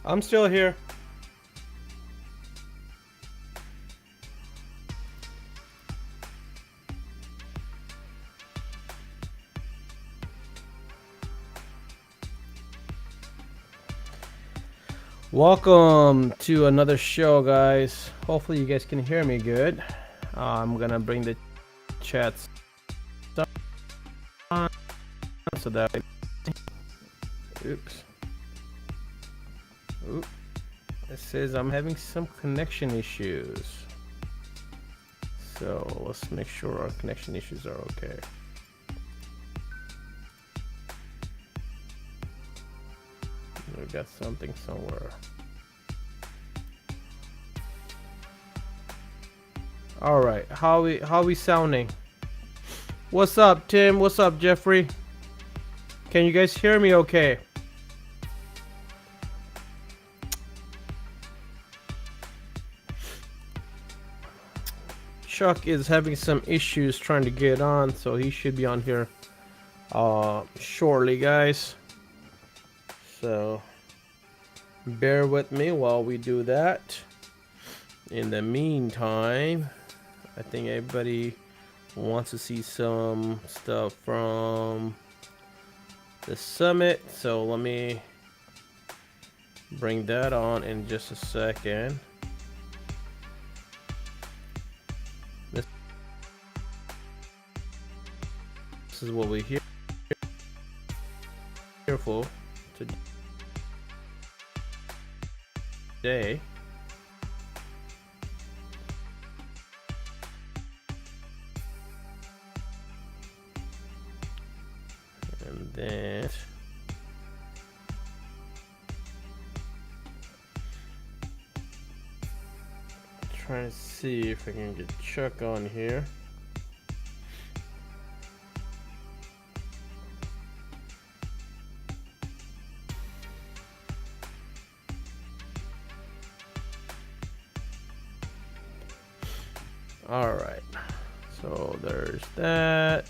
I'm still here. Welcome to another show, guys. Hopefully you guys can hear me good. I'm gonna bring the chats on so that oops. Oop. It says I'm having some connection issues. So let's make sure our connection issues are okay. We got something somewhere. All right, how we sounding? What's up, Tim? What's up, Jeffrey? Can you guys hear me okay? Chuck is having some issues trying to get on, so he should be on here shortly, guys. So bear with me while we do that. In the meantime, I think everybody wants to see some stuff from the summit, so let me bring that on in just a second. This is what we here for today. And then trying to see if I can get Chuck on here. All right, so there's that.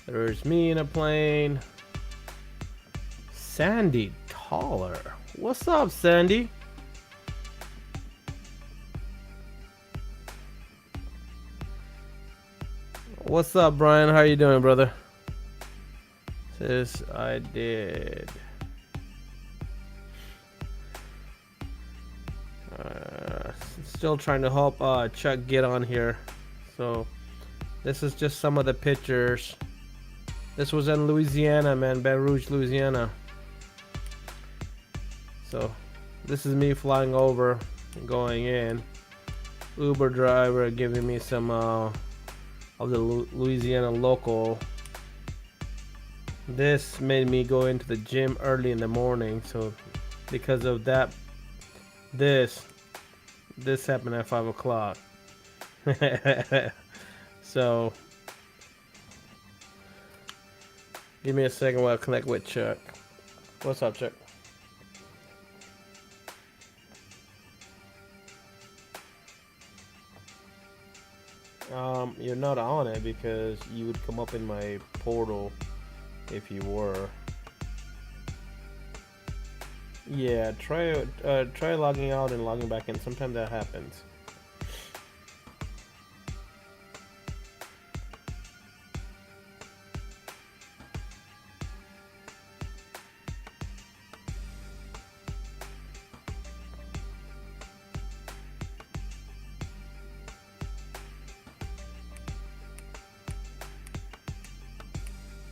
There's me in a plane. Sandy Taller. What's up, Sandy? What's up, Brian? How you doing, brother? Says I did. Still trying to help Chuck get on here. So this is just some of the pictures. This was in Louisiana, man, Baton Rouge, Louisiana. So this is me flying over and going in. Uber driver giving me some of the Louisiana local. This made me go into the gym early in the morning, so because of that, this happened at 5 o'clock. So give me a second while I connect with Chuck. What's up, Chuck? You're not on it because you would come up in my portal if you were. Yeah, try logging out and logging back in. Sometimes that happens.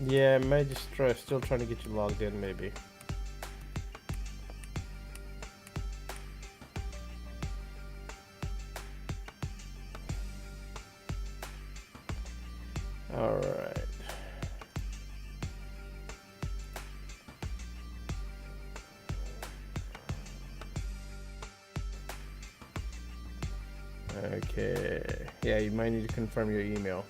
Yeah, I might just still trying to get you logged in, maybe. All right. Okay. Yeah, you might need to confirm your email.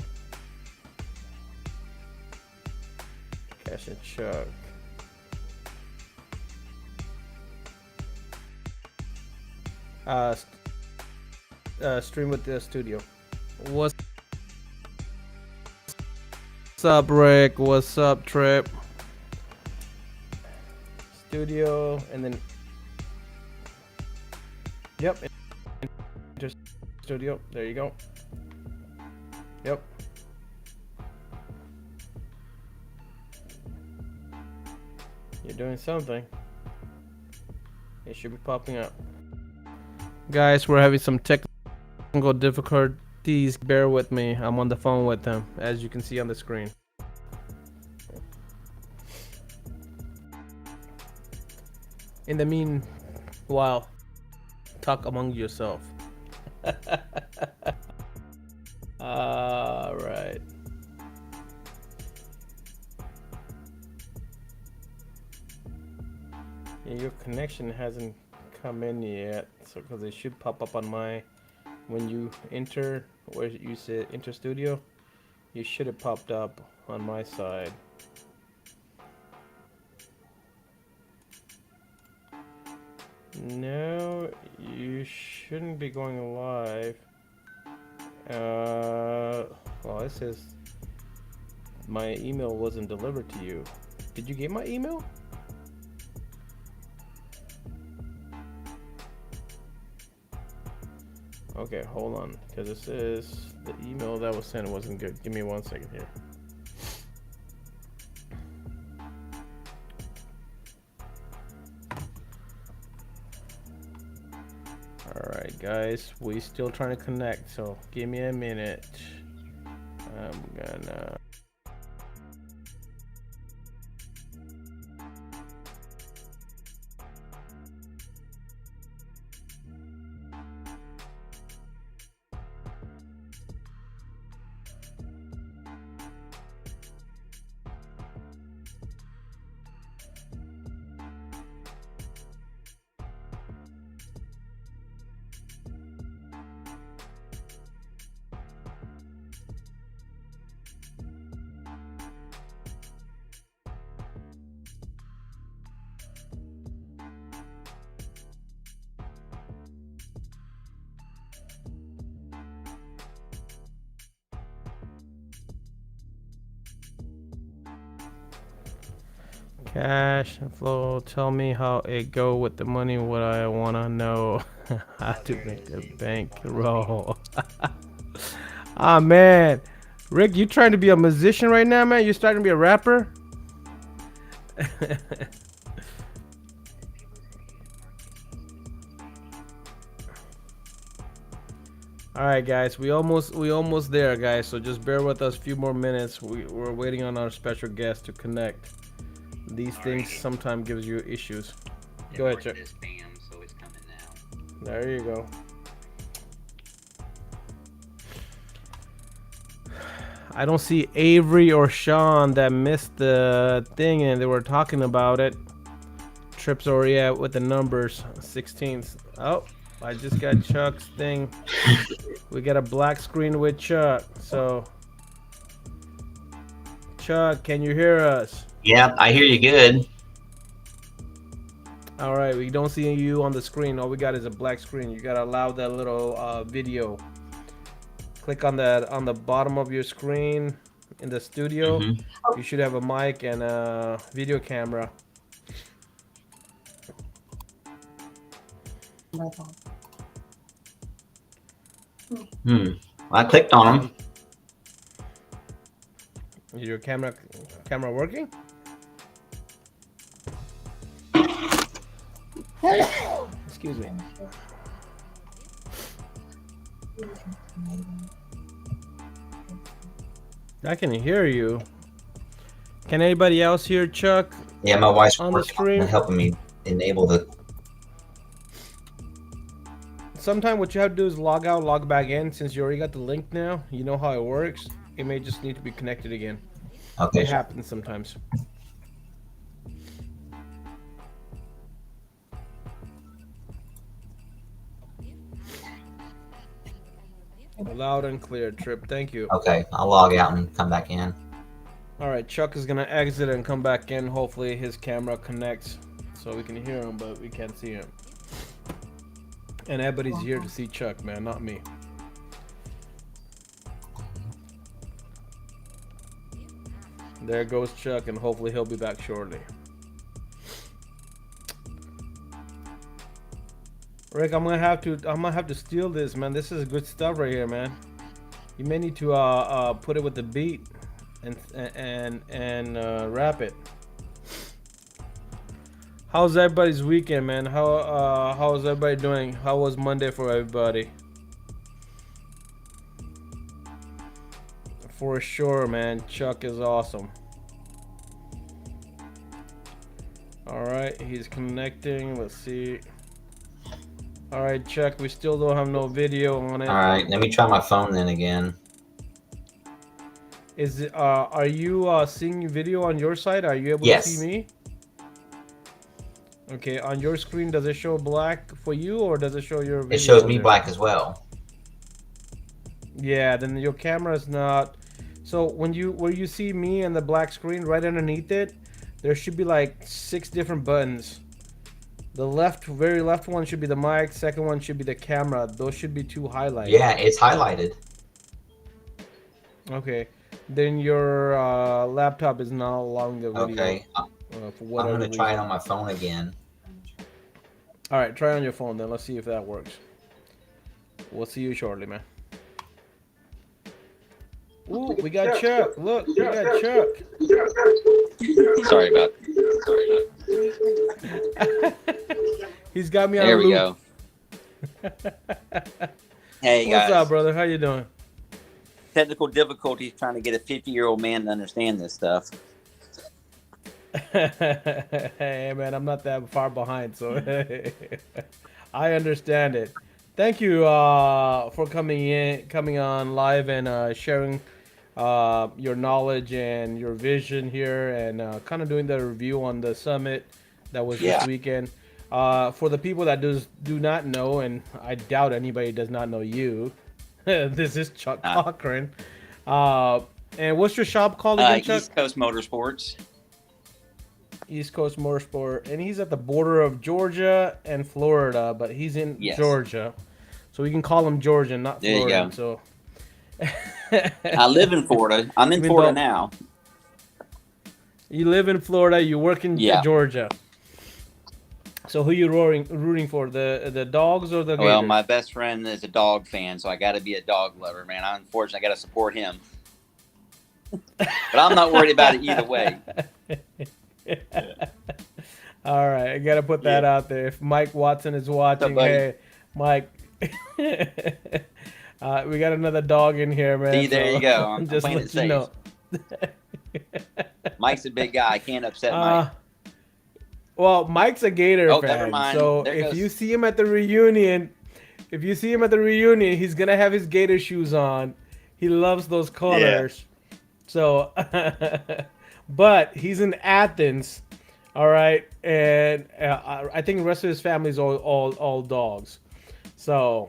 Kash and Chuck. Stream with the studio. What's up, Rick? What's up, Trip? studio, and then yep, enter studio. There you go. Yep. You're doing something. It should be popping up. Guys, we're having some technical difficulties. Bear with me. I'm on the phone with them, as you can see on the screen. In the meanwhile, talk among yourself. All right. Yeah, your connection hasn't come in yet, so because it should pop up on my, when you enter where you say enter studio, you should have popped up on my side. No, you shouldn't be going live. Well, it says my email wasn't delivered to you. Did you get my email? Okay, hold on, because it says the email that was sent wasn't good. Give me 1 second here. Alright guys, we still trying to connect, so give me a minute. I'm gonna... Cash flow, tell me how it go with the money, what I wanna know. How to make the bank roll. Ah man, Rick, you trying to be a musician right now, man? You starting to be a rapper? All right, guys, we almost there, guys. So just bear with us a few more minutes. We're waiting on our special guest to connect. These things sometimes gives you issues. Go ahead, Chuck. So it's coming now. There you go. I don't see Avery or Sean that missed the thing and they were talking about it. Trips already at with the numbers 16th. Oh, I just got Chuck's thing. We got a black screen with Chuck. So Chuck, can you hear us? Yeah, I hear you good. All right, we don't see you on the screen. All we got is a black screen. You gotta allow that little video. Click on that on the bottom of your screen in the studio. You should have a mic and a video camera. I clicked on them. Is your camera working? Excuse me. I can hear you. Can anybody else hear Chuck? Yeah, my wife's on the screen helping me enable the. Sometimes what you have to do is log out, log back in. Since you already got the link now, you know how it works. It may just need to be connected again. Okay. It happens sometimes. Loud and clear, Trip. Thank you. Okay, I'll log out and come back in. All right, Chuck is gonna exit and come back in. Hopefully his camera connects so we can hear him, but we can't see him. And everybody's here to see Chuck, man, not me. There goes Chuck, and hopefully he'll be back shortly. Rick, I'm gonna have to steal this, man. This is good stuff right here, man. You may need to put it with the beat and rap it. How's everybody's weekend, man? How's everybody doing? How was Monday for everybody? For sure, man. Chuck is awesome. All right, he's connecting. Let's see. All right, Chuck. We still don't have no video on it. All right, let me try my phone then again. Is it? Are you seeing video on your side? Are you able Yes. to see me? Okay, on your screen, does it show black for you, or does it show your video? It shows me there? black as well. Yeah, then your camera is not. So where you see me and the black screen, right underneath it, there should be like 6 different buttons. The very left one should be the mic. Second one should be the camera. Those should be 2 highlights. Yeah, it's highlighted. Okay. Then your laptop is not allowing the video. Okay, For whatever I'm gonna try it reason. on my phone again. All right, try on your phone then. Let's see if that works. We'll see you shortly, man. Ooh, we got Chuck. Look, we got Chuck. Sorry about. He's got me on There a we loop. go. Hey What's guys. up, brother? How you doing? Technical difficulties trying to get a 50-year-old man to understand this stuff. Hey, man, I'm not that far behind, so I understand it. Thank you for coming on live and sharing your knowledge and your vision here, and kind of doing the review on the summit that was this weekend. For the people that do not know, and I doubt anybody does not know you, this is Chuck Cochran. And what's your shop called again, Chuck? East Coast Motorsports. East Coast Motorsport, and he's at the border of Georgia and Florida, but he's in Georgia, so we can call him Georgian, not Florida. So I live in Florida. I'm in Florida now. You live in Florida. You work in Georgia. So who you rooting for? The dogs or the Gators? Well, my best friend is a dog fan, so I got to be a dog lover, man. Unfortunately, I got to support him. But I'm not worried about it either way. All right, I gotta put that out there. If Mike Watson is watching, hey, Mike, we got another dog in here, man. See, there you go. I'm just playing it safe. Mike's a big guy. I can't upset Mike. Well, Mike's a Gator fan. Never mind. So if you see him at the reunion, he's gonna have his Gator shoes on. He loves those colors. Yeah. So, but he's in Athens, all right, and I think the rest of his family is all dogs. So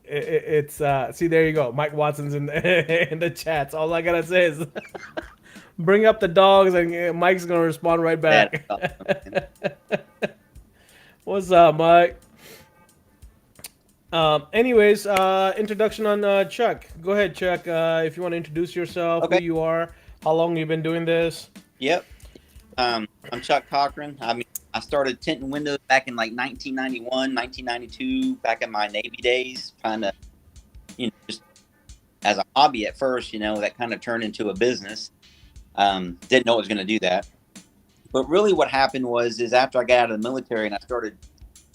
it's see, there you go. Mike Watson's in the chats. All I gotta say is bring up the dogs, and Mike's gonna respond right back. What's up, Mike? Anyways, introduction on Chuck. Go ahead, Chuck. If you want to introduce yourself, who you are, how long you've been doing this. Yep. I'm Chuck Cochran. I mean, I started tinting windows back in like 1991, 1992, back in my Navy days, kind of, just as a hobby at first, that kind of turned into a business. Didn't know it was going to do that. But really what happened was after I got out of the military and I started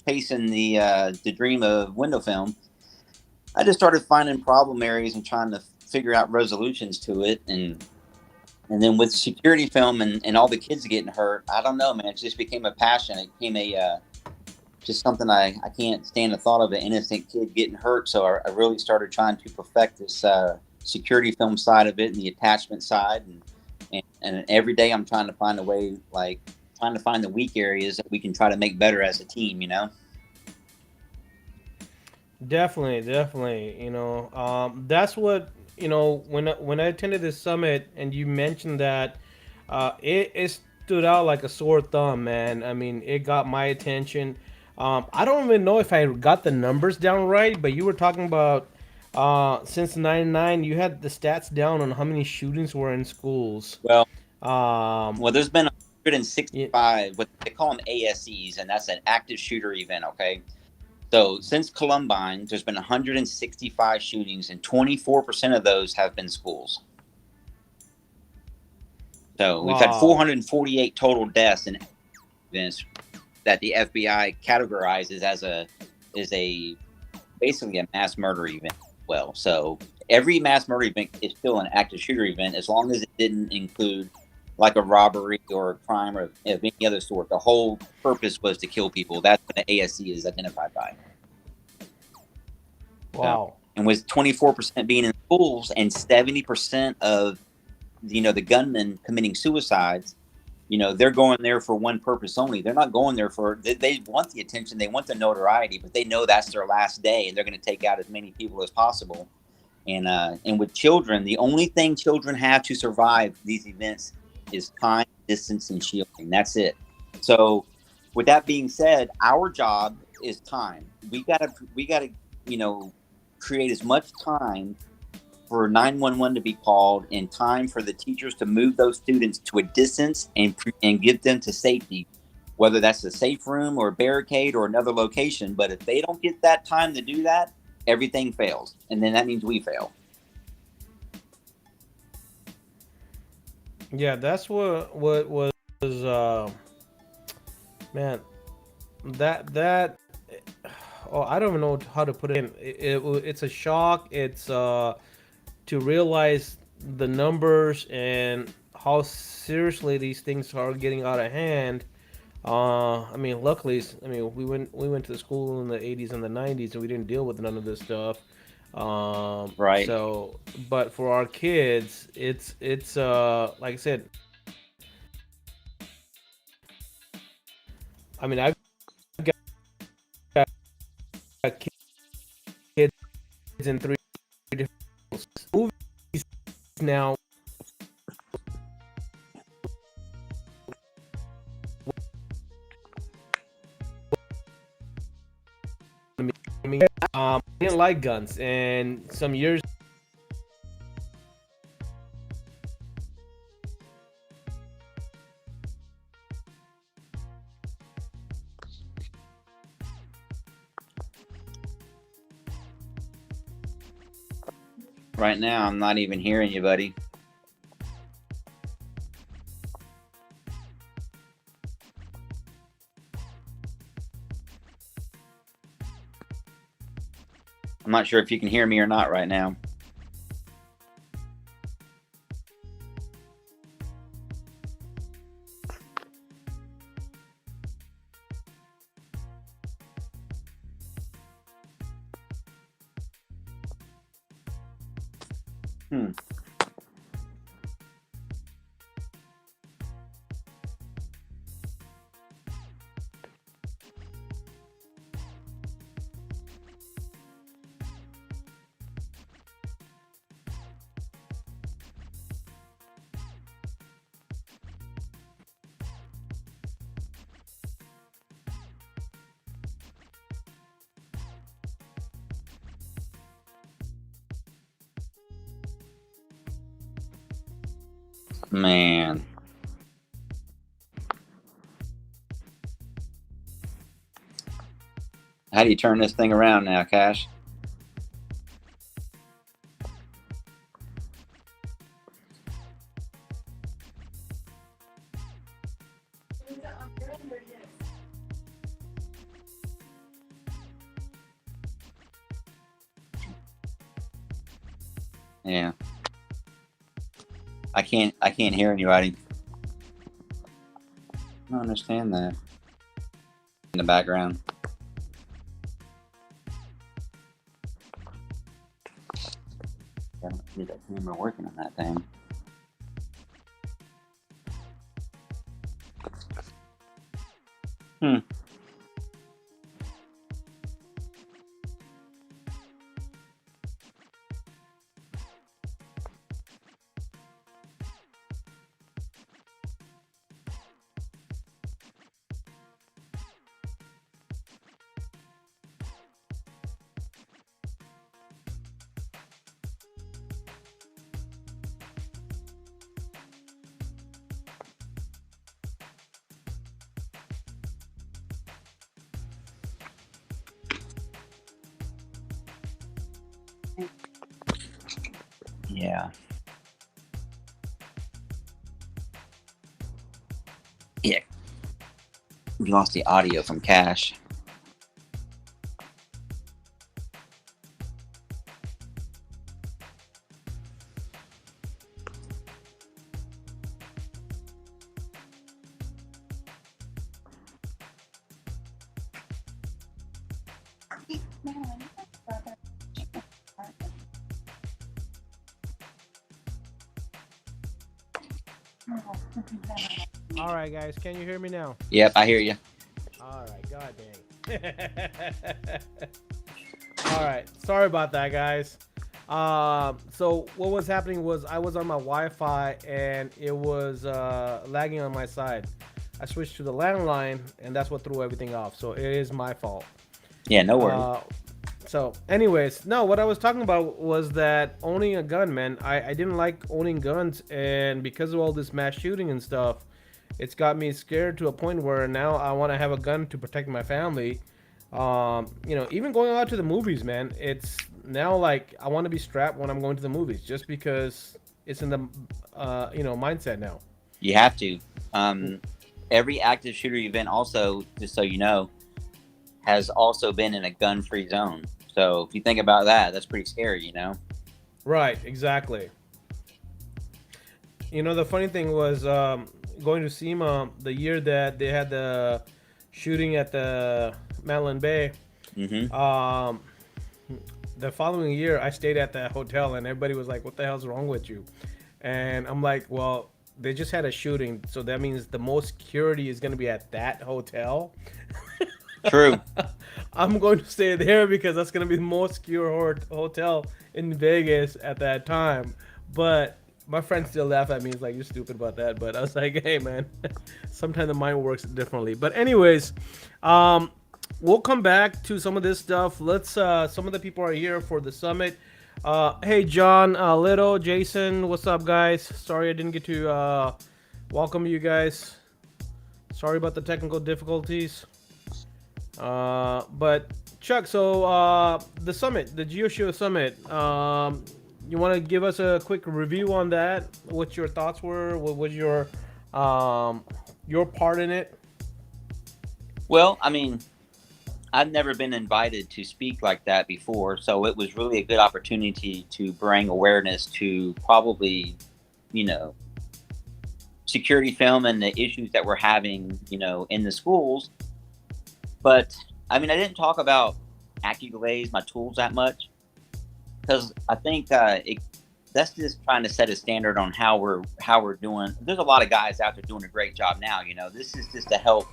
chasing the dream of window film, I just started finding problem areas and trying to figure out resolutions to it. And then with security film and all the kids getting hurt, I don't know, man, it just became a passion. It became just something I can't stand the thought of an innocent kid getting hurt. So I really started trying to perfect this security film side of it and the attachment side. And every day I'm trying to find a way, like trying to find the weak areas that we can try to make better as a team, Definitely. That's what, when I attended this summit and you mentioned that, it stood out like a sore thumb, man. I mean, it got my attention. I don't even know if I got the numbers down right, but you were talking about since '99, you had the stats down on how many shootings were in schools. Well, there's been 165, what they call them ASEs, and that's an active shooter event. Okay, So since Columbine, there's been 165 shootings, and 24% of those have been schools. So we've had Wow. 448 total deaths in events that the FBI categorizes as a basically a mass murder event. Well, so every mass murder event is still an active shooter event as long as it didn't include like a robbery or a crime or of any other sort. The whole purpose was to kill people. That's what the ASC is identified by. Wow. And with 24% being in schools and 70% of the gunmen committing suicides, they're going there for one purpose only. They're not going there for they want the attention, they want the notoriety, but they know that's their last day, and they're going to take out as many people as possible. And with children, the only thing children have to survive these events is time, distance, and shielding. That's it. So, with that being said, our job is time. We gotta create as much time for 911 to be called, and time for the teachers to move those students to a distance and get them to safety, whether that's a safe room or a barricade or another location. But if they don't get that time to do that, everything fails, and then that means we fail. Yeah, that's what was man, that oh, I don't even know how to put it in. It's a shock. It's to realize the numbers and how seriously these things are getting out of hand. I mean, luckily, I mean, we went to school in the 80s and the 90s, and we didn't deal with none of this stuff. Right. So, but for our kids, it's like I said, I mean, I've got kids in three different movies now. I mean, I didn't like guns, and some years Right now, I'm not even hearing you, buddy. I'm not sure if you can hear me or not right now. Man. How do you turn this thing around now, Cash? Yeah. I can't hear anybody. I don't understand that. In the background. I don't see that camera working on that thing. Yeah. Yeah. We lost the audio from KASH. All right, guys, can you hear me now? Yep, I hear you. All right, god dang. All right, sorry about that, guys. So what was happening was I was on my Wi-Fi and it was lagging on my side. I switched to the landline and that's what threw everything off. So it is my fault. Yeah, no worries. So anyways, no, what I was talking about was that owning a gun, man. I didn't like owning guns, and because of all this mass shooting and stuff, it's got me scared to a point where now I want to have a gun to protect my family. Even going out to the movies, man, it's now like I want to be strapped when I'm going to the movies just because it's in the mindset now. You have to. Every active shooter event also, just so you know, has also been in a gun-free zone. So if you think about that, that's pretty scary, you know? Right, exactly. The funny thing was going to SEMA the year that they had the shooting at the Madeline Bay. Mm-hmm. The following year, I stayed at that hotel, and everybody was like, "What the hell's wrong with you?" And I'm like, "Well, they just had a shooting, so that means the most security is going to be at that hotel." True. I'm going to stay there because that's going to be the most secure hotel in Vegas at that time. But my friends still laugh at me. It's like, you're stupid about that. But I was like, hey, man, sometimes the mind works differently. But anyways, we'll come back to some of this stuff. Let's. Some of the people are here for the summit. Hey, John, Little, Jason, what's up, guys? Sorry I didn't get to welcome you guys. Sorry about the technical difficulties. But Chuck, so the summit, the geoShield summit, you want to give us a quick review on that? What your thoughts were? What was your part in it? Well, I mean, I've never been invited to speak like that before, so it was really a good opportunity to bring awareness to probably, security film and the issues that we're having, in the schools. But I mean, I didn't talk about AccuGlaze, my tools, that much, because I think that's just trying to set a standard on how we're doing. There's a lot of guys out there doing a great job now. This is just to help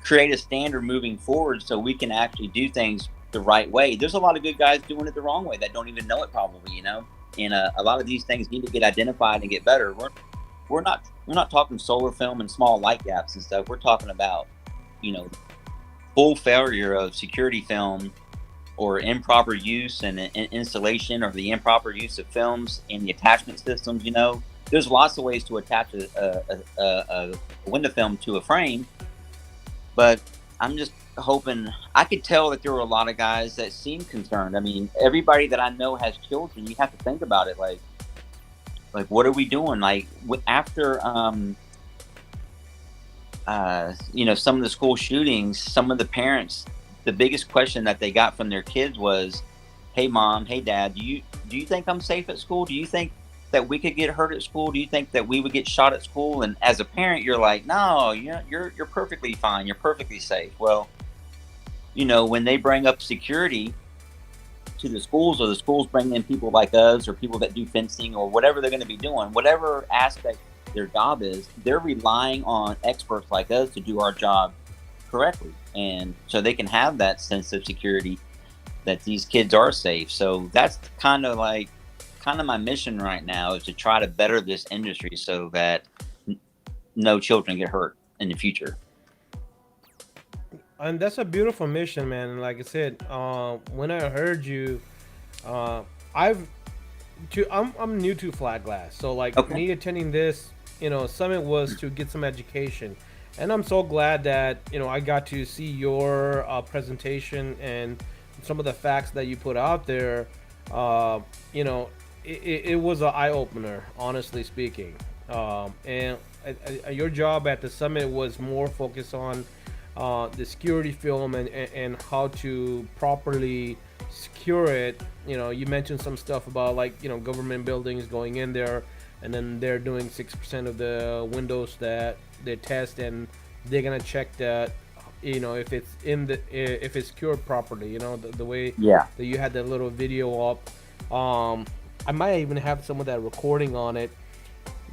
create a standard moving forward, so we can actually do things the right way. There's a lot of good guys doing it the wrong way that don't even know it, probably. And a lot of these things need to get identified and get better. We're not talking solar film and small light gaps and stuff. We're talking about full failure of security film, or improper use and installation, or the improper use of films in the attachment systems. There's lots of ways to attach a window film to a frame, but I'm just hoping. I could tell that there were a lot of guys that seemed concerned. I mean, everybody that I know has children. You have to think about it, like what are we doing? Like after some of the school shootings, some of the parents, the biggest question that they got from their kids was, "Hey, mom, hey, dad, do you think I'm safe at school? Do you think that we could get hurt at school? Do you think that we would get shot at school?" And as a parent, you're like, "No, you're perfectly fine. You're perfectly safe." Well, when they bring up security to the schools, or the schools bring in people like us, or people that do fencing, or whatever they're going to be doing, whatever aspect their job is, they're relying on experts like us to do our job correctly, and so they can have that sense of security that these kids are safe. So that's kind of my mission right now, is to try to better this industry so that no children get hurt in the future. And that's a beautiful mission, man. And like I said, when I heard you, I'm new to flat glass, so like Okay. me attending this, summit was to get some education, and I'm so glad that I got to see your presentation and some of the facts that you put out there. You know, it was an eye opener, honestly speaking. And your job at the summit was more focused on the security film and how to properly secure it. You know, you mentioned some stuff about, like, you know, government buildings going in there, and then they're doing 6% of the windows that they test, and they're gonna check that, you know, if it's if it's secured properly. You know, the way Yeah. that you had that little video up. I might even have some of that recording on it,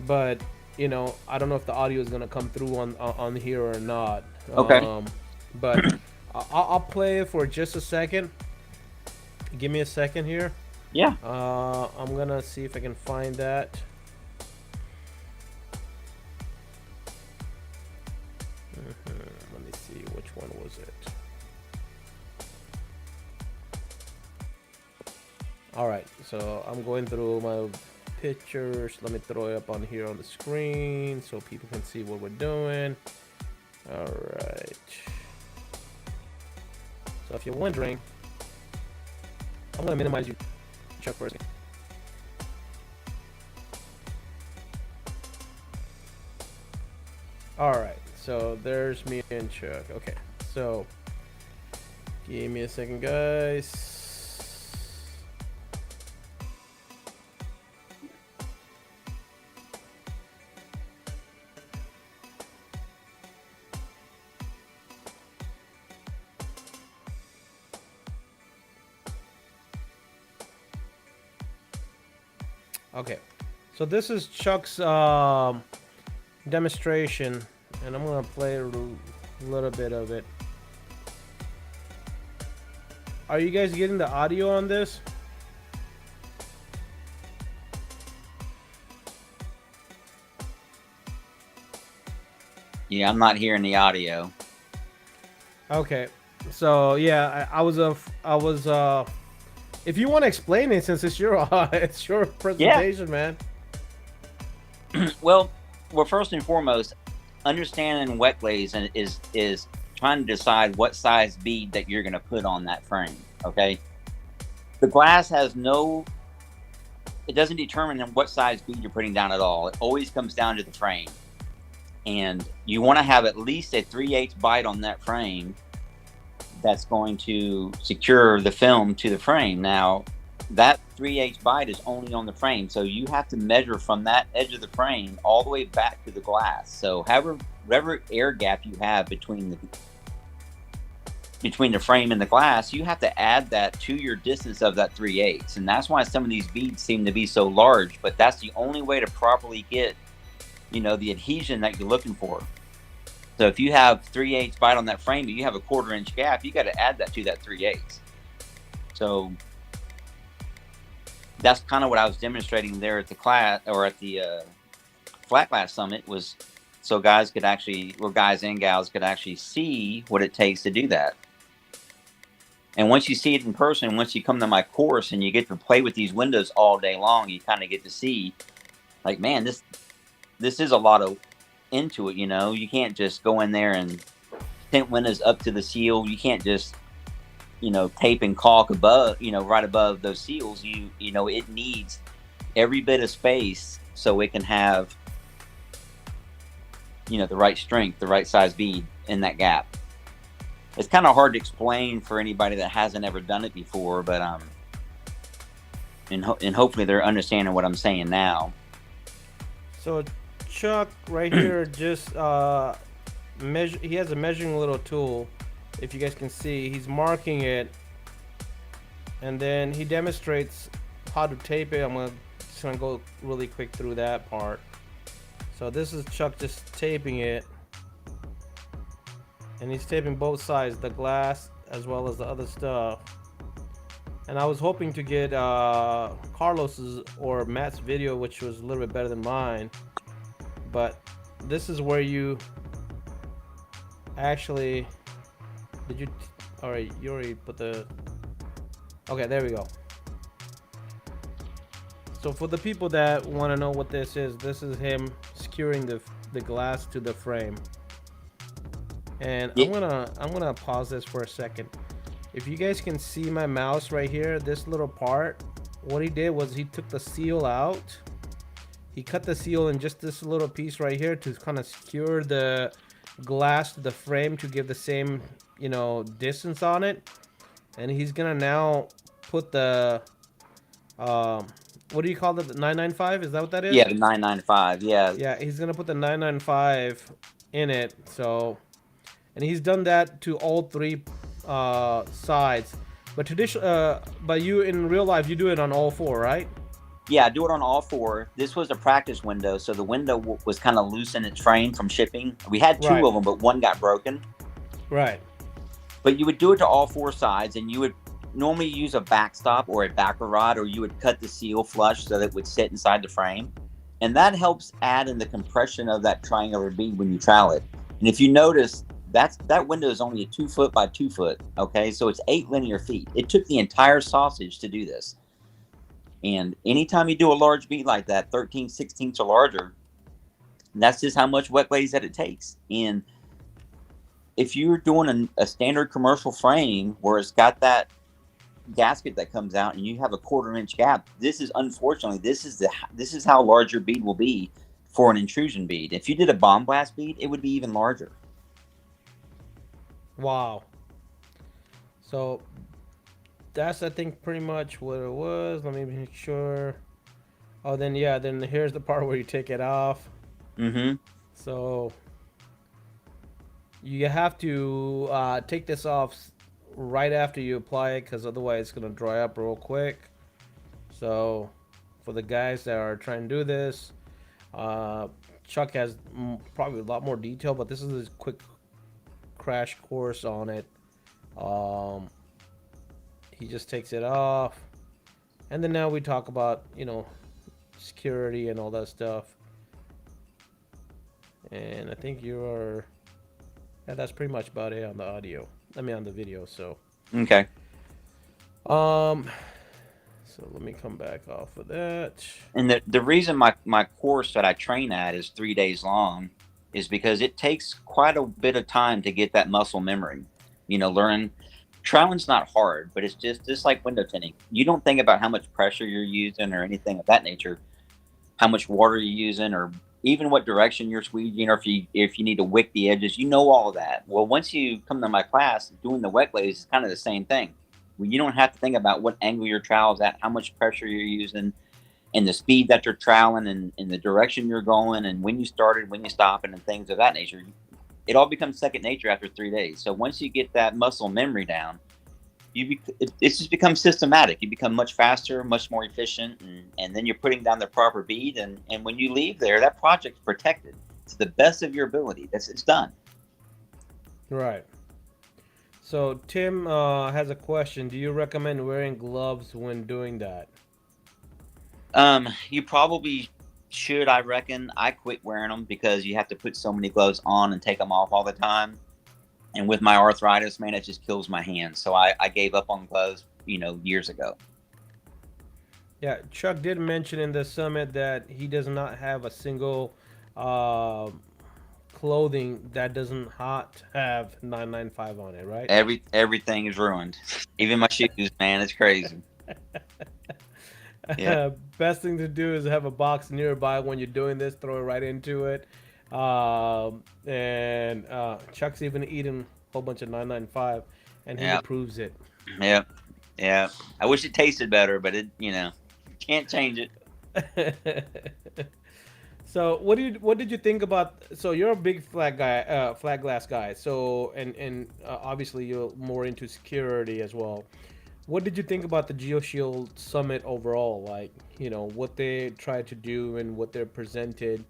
but you know, I don't know if the audio is gonna come through on here or not. Okay. But I'll play it for just a second. Give me a second here. Yeah. I'm gonna see if I can find that. Let me see, which one was it? All right, so I'm going through my pictures. Let me throw it up on here on the screen so people can see what we're doing. All right. So if you're wondering, I'm gonna minimize you, Chuck, first. All right, so there's me and Chuck. Okay, so give me a second, guys. Okay, so this is Chuck's demonstration, and I'm gonna play a little bit of it. Are you guys getting the audio on this? Yeah, I'm not hearing the audio. Okay, so yeah, I was if you want to explain it, since it's your it's your presentation, man. Well, first and foremost, understanding wet glaze is trying to decide what size bead that you're going to put on that frame. Okay, the glass has no. It doesn't determine what size bead you're putting down at all. It always comes down to the frame, and you want to have at least a 3/8 bite on that frame. That's going to secure the film to the frame. Now, that 3/8 bite is only on the frame, so you have to measure from that edge of the frame all the way back to the glass. So, whatever air gap you have between the frame and the glass, you have to add that to your distance of that 3/8, and that's why some of these beads seem to be so large. But that's the only way to properly get, you know, the adhesion that you're looking for. So if you have 3/8 bite on that frame, but you have a 1/4 inch gap, you got to add that to that 3/8. So that's kind of what I was demonstrating there at the class, or at the flat glass summit, was so guys could actually, or guys and gals could actually see what it takes to do that. And once you see it in person, once you come to my course and you get to play with these windows all day long, you kind of get to see, like, man, this is a lot of into it. You know, you can't just go in there and tint windows up to the seal. You can't just, you know, tape and caulk above, you know, right above those seals. You know, it needs every bit of space so it can have, you know, the right strength, the right size bead in that gap. It's kind of hard to explain for anybody that hasn't ever done it before, but and hopefully they're understanding what I'm saying now. So Chuck right here just measure. He has a measuring little tool. If you guys can see, he's marking it, and then he demonstrates how to tape it. I'm just gonna go really quick through that part. So this is Chuck just taping it, and he's taping both sides, the glass as well as the other stuff. And I was hoping to get Carlos's or Matt's video, which was a little bit better than mine. But this is where you actually all right, you already put the, okay, there we go. So for the people that want to know what this is him securing the glass to the frame. And yeah. I'm gonna pause this for a second. If you guys can see my mouse right here, this little part, what he did was he took the seal out. He cut the seal in just this little piece right here to kind of secure the glass to the frame to give the same, distance on it. And he's gonna now put the um, what do you call it? The 995? Is that what that is? Yeah, the 995. Yeah. Yeah, he's gonna put the 995 in it. So, and he's done that to all three sides. But but you in real life, you do it on all four, right? Yeah, I do it on all four. This was a practice window, so the window was kind of loose in its frame from shipping. We had two Right. of them, but one got broken. Right. But you would do it to all four sides, and you would normally use a backstop or a backer rod, or you would cut the seal flush so that it would sit inside the frame. And that helps add in the compression of that triangular bead when you trowel it. And if you notice, that window is only a 2 foot by 2 foot. Okay, so it's 8 linear feet. It took the entire sausage to do this. And anytime you do a large bead like that, 13/16 or larger, that's just how much wet glaze that it takes. And if you're doing a standard commercial frame where it's got that gasket that comes out and you have a 1/4 inch gap, this is how large your bead will be for an intrusion bead. If you did a bomb blast bead, it would be even larger. Wow. So that's, I think, pretty much what it was. Let me make sure. Oh, then yeah, then here's the part where you take it off. Mm-hmm. So you have to take this off right after you apply it, because otherwise it's gonna dry up real quick. So for the guys that are trying to do this, Chuck has probably a lot more detail, but this is a quick crash course on it. Um, he just takes it off, and then now we talk about security and all that stuff. And I think that's pretty much about it on the audio. I mean, on the video. So Okay. so let me come back off of that. And the reason my course that I train at is 3 days long is because it takes quite a bit of time to get that muscle memory. Learn troweling's not hard, but it's just like window tinting. You don't think about how much pressure you're using or anything of that nature, how much water you're using, or even what direction you're squeeging, or if you need to wick the edges. All of that. Well, once you come to my class, doing the wet glaze is kind of the same thing. You don't have to think about what angle your trowel's at, how much pressure you're using, and the speed that you're troweling, and the direction you're going, and when you started, when you stopped, and things of that nature. It all becomes second nature after 3 days. So once you get that muscle memory down, it just becomes systematic. You become much faster, much more efficient, and then you're putting down the proper bead. And when you leave there, that project's protected to the best of your ability. It's done. Right. So Tim has a question. Do you recommend wearing gloves when doing that? You probably should. I reckon. I quit wearing them because you have to put so many gloves on and take them off all the time. And with my arthritis, man, it just kills my hands. So I gave up on gloves, years ago. Yeah, Chuck did mention in the summit that he does not have a single clothing that doesn't have 995 on it, right? Everything is ruined. Even my shoes, man. It's crazy. Yeah. Best thing to do is have a box nearby when you're doing this. Throw it right into it. And Chuck's even eating a whole bunch of 995, and he Yeah. approves it. Yeah. Yeah. I wish it tasted better, but can't change it. So what did you think about? So you're a big flag glass guy. So and obviously you're more into security as well. What did you think about the geoShield summit overall? Like, what they tried to do and what they presented.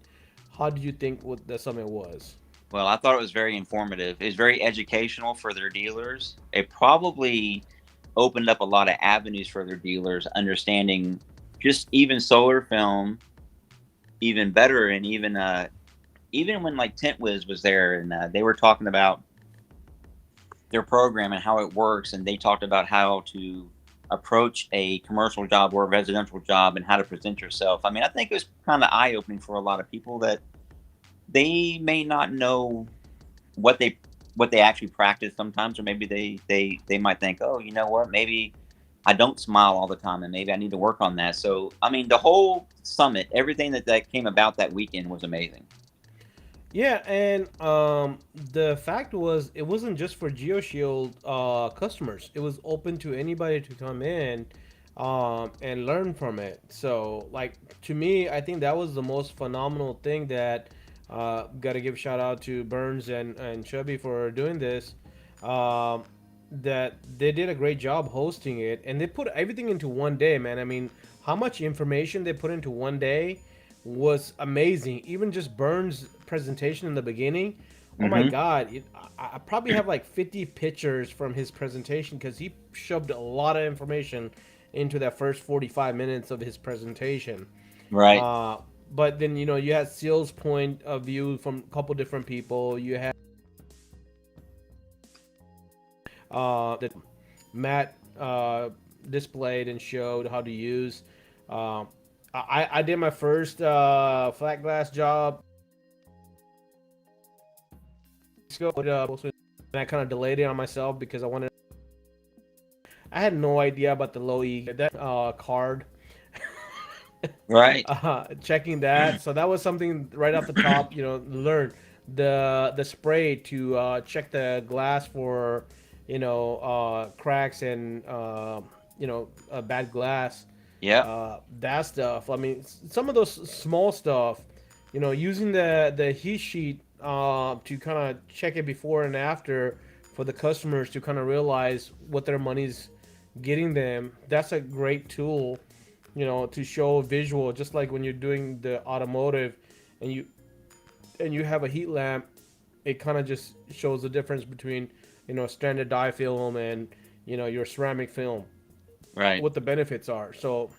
How did you think what the summit was? Well, I thought it was very informative. It was very educational for their dealers. It probably opened up a lot of avenues for their dealers, understanding just even solar film even better. And even when like TintWiz was there and they were talking about their program and how it works, and they talked about how to approach a commercial job or a residential job and how to present yourself. I mean, I think it was kind of eye-opening for a lot of people that they may not know what they actually practice sometimes, or maybe they might think, oh, you know what, maybe I don't smile all the time, and maybe I need to work on that. So, I mean, the whole summit, everything that came about that weekend was amazing. Yeah, and the fact was, it wasn't just for GeoShield customers. It was open to anybody to come in and learn from it. So, like, to me, I think that was the most phenomenal thing that got to give shout out to Burns and Chubby for doing this. Um, that they did a great job hosting it, and they put everything into one day, man. I mean, how much information they put into one day was amazing. Even just Burns' presentation in the beginning. Oh my Mm-hmm. God! I probably have like 50 pictures from his presentation because he shoved a lot of information into that first 45 minutes of his presentation. Right. Uh, but then you had Seal's point of view from a couple different people. You had that Matt displayed and showed how to use. Um, I did my first flat glass job. And I kind of delayed it on myself because I wanted. I had no idea about the low E that card. Right. Checking that, so that was something right off the top. Learn the spray to check the glass for cracks and bad glass. Yeah. That stuff. I mean, some of those small stuff. Using the heat sheet to kind of check it before and after for the customers to kind of realize what their money's getting them. That's a great tool, to show visual, just like when you're doing the automotive, and you have a heat lamp. It kind of just shows the difference between standard dye film and your ceramic film, Right. what the benefits are. So,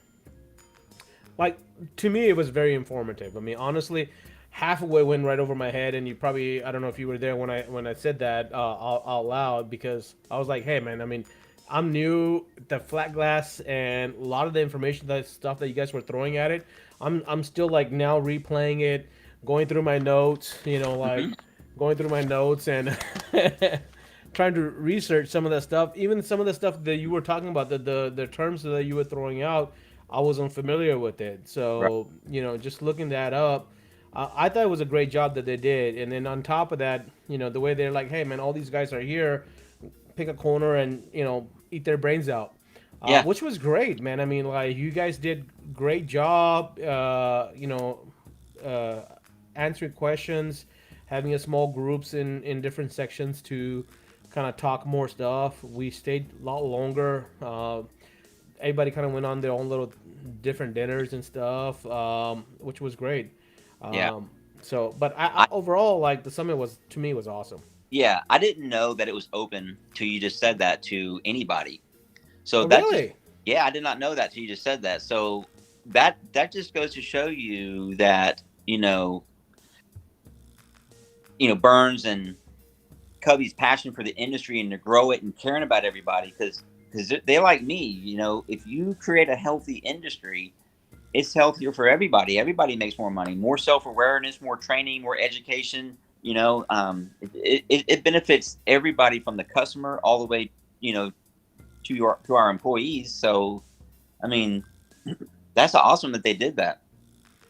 like, to me, it was very informative. I mean, honestly, halfway went right over my head, and you probably, I don't know if you were there when I said that out loud, because I was like, hey man, I mean, I'm new, the flat glass and a lot of the information, that stuff that you guys were throwing at it, I'm still like now replaying it, going through my notes, like Mm-hmm. going through my notes and trying to research some of that stuff. Even some of the stuff that you were talking about, the terms that you were throwing out, I wasn't familiar with it. Right. So just looking that up, I thought it was a great job that they did. And then on top of that, the way they're like, hey man, all these guys are here, pick a corner and eat their brains out, Yeah. which was great, man. I mean, like, you guys did great job. Uh, answering questions, having a small groups in different sections to kind of talk more stuff. We stayed a lot longer. Everybody kind of went on their own little different dinners and stuff, which was great. Yeah. Um, but I overall, like, the summit was, to me, was awesome. yeah. I didn't know that it was open till you just said that to anybody. So Oh, that just really? yeah, I did not know that till you just said that. So that just goes to show you that Burns and Cubby's passion for the industry and to grow it and caring about everybody, because they like me. If you create a healthy industry, it's healthier for everybody. Everybody makes more money, more self-awareness, more training, more education. It benefits everybody from the customer all the way, to our employees. So, I mean, that's awesome that they did that.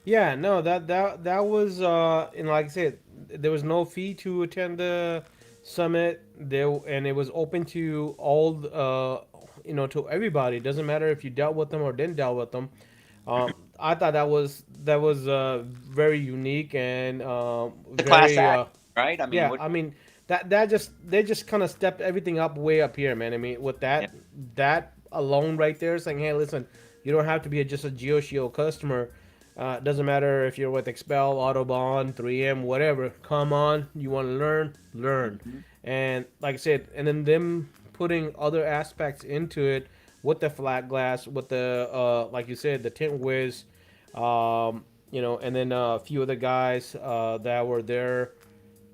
Yeah, no, that was and like I said, there was no fee to attend the summit. And it was open to all, to everybody. It doesn't matter if you dealt with them or didn't deal with them. I thought that was very unique and The class very act, right? I mean, yeah. what? I mean, that just they just kind of stepped everything up way up here, man. I mean, with Yeah, that alone right there, saying, hey, listen, you don't have to be just a GeoShield customer. Doesn't matter if you're with Expel, Autobahn, 3M, whatever. Come on, you want to learn. mhm. And like I said, and then them putting other aspects into it with the flat glass, with the like you said, the tint whiz, and then a few of the guys that were there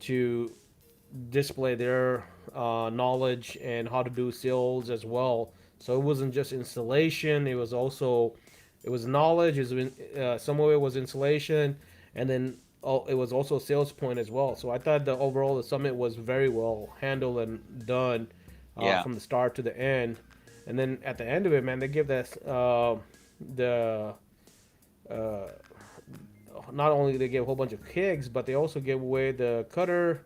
to display their knowledge and how to do seals as well. So it wasn't just installation; it was knowledge. Some of it was installation, and then it was also sales point as well. So I thought the summit was very well handled and done Yeah, from the start to the end. and then at the end of it, man, they give this the uh, not only they give a whole bunch of kegs, but they also give away the cutter,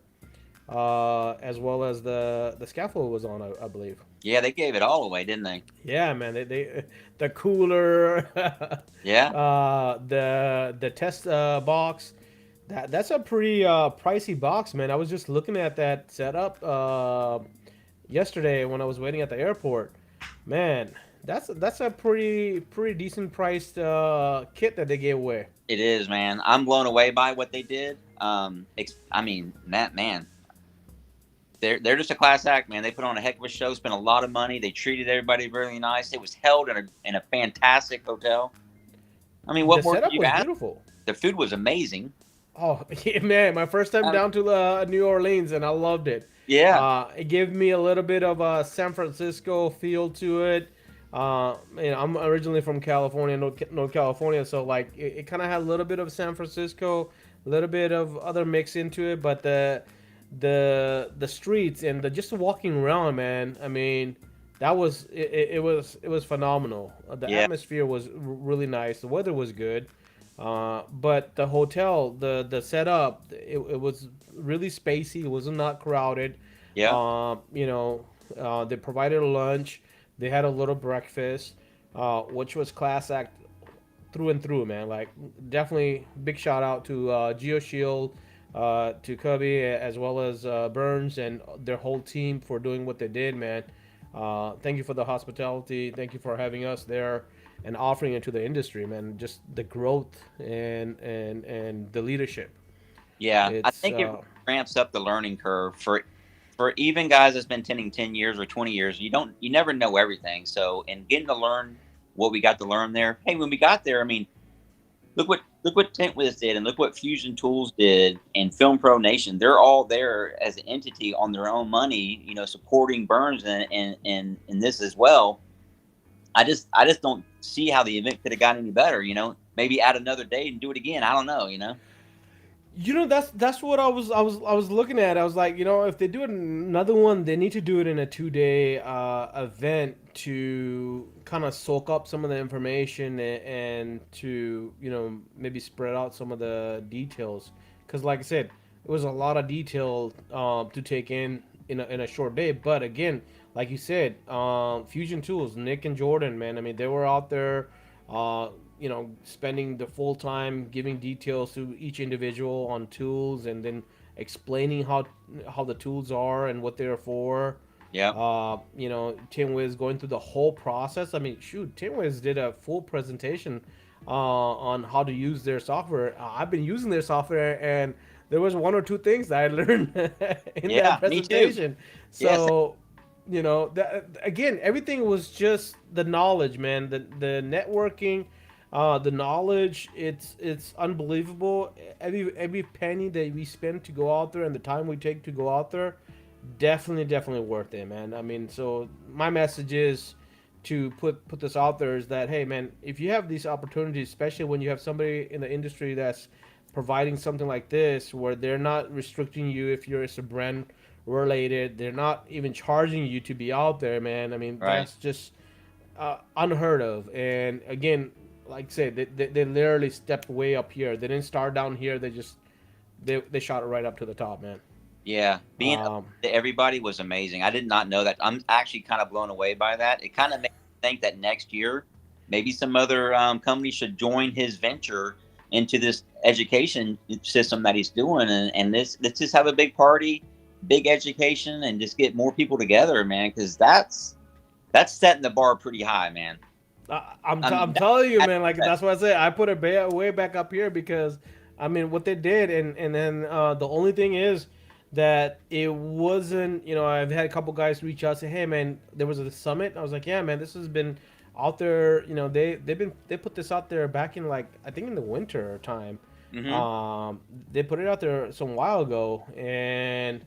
as well as the scaffold was on, I believe. Yeah, they gave it all away, didn't they? Yeah, man, they the cooler, Yeah. the test box. That's a pretty pricey box, man. I was just looking at that setup yesterday when I was waiting at the airport. Man, that's a pretty decent priced kit that they gave away. It is, man. I'm blown away by what they did. I mean, that man, they're just a class act, man. They put on a heck of a show, spent a lot of money. They treated everybody really nice. It was held in a fantastic hotel. I mean, what The more could setup you was ask? beautiful. The food was amazing. Oh yeah, man, my first time down to New Orleans, and I loved it. Yeah, It gave me a little bit of a San Francisco feel to it. I'm originally from California, North California, so like it kind of had a little bit of San Francisco, a little bit of other mix into it, but the streets and just walking around, man. I mean, it was phenomenal. The yeah, atmosphere was really nice. The weather was good. But the hotel, the setup, it was really spacey. It was not crowded. yeah, They provided a lunch. They had a little breakfast, which was class act through and through, man. Like, definitely big shout out to GeoShield, to Cubby, as well as Burns and their whole team for doing what they did, man. Thank you for the hospitality. Thank you for having us there and offering it to the industry, man. Just the growth and the leadership. yeah. I It's think it ramps up the learning curve for even guys that's been tending 10 years or 20 years. You never know everything. So, and getting to learn what we got to learn there. Hey, when we got there, I mean, look what Tentwiz did, and look what Fusion Tools did, and Film Pro Nation. They're all there as an entity on their own money, supporting Burns and this as well. I just don't see how the event could have gotten any better. Maybe add another day and do it again. I don't know. that's what I was looking at. I was like, if they do another one, they need to do it in a 2 day event to kind of soak up some of the information and to maybe spread out some of the details. Because like I said, it was a lot of detail to take in a short day. But again, like you said, Fusion Tools, Nick and Jordan, man. I mean, they were out there. Spending the full time giving details to each individual on tools and then explaining how the tools are and what they're for. Yeah. Tinwiz going through the whole process. I mean, shoot, Tinwiz did a full presentation on how to use their software. I've been using their software, and there was one or two things that I learned in Yeah, that me too. presentation. Yes. So, again, everything was just the knowledge, man. The networking, the knowledge. It's unbelievable. Every penny that we spend to go out there and the time we take to go out there, definitely worth it, man. I mean, so my message is to put this out there is that, hey, man, if you have these opportunities, especially when you have somebody in the industry that's providing something like this, where they're not restricting you if you're a brand related, they're not even charging you to be out there, man. I mean, Right. that's just unheard of. And again, like I said, they literally stepped way up here. They didn't start down here. They shot it right up to the top, man. Yeah, being open to everybody was amazing. I did not know that. I'm actually kind of blown away by that. It kind of makes me think that next year, maybe some other company should join his venture into this education system that he's doing, and let's just have a big party, big education, and just get more people together, man. Because that's setting the bar pretty high, man. I'm telling you, man. Like, that's what I say. I put it way back up here because, I mean, what they did, and then the only thing is that it wasn't. I've had a couple guys reach out and say, "Hey, man, there was a summit." I was like, "Yeah, man, this has been out there. They put this out there back in, like, I think in the winter time. Mm-hmm. They put it out there some while ago, and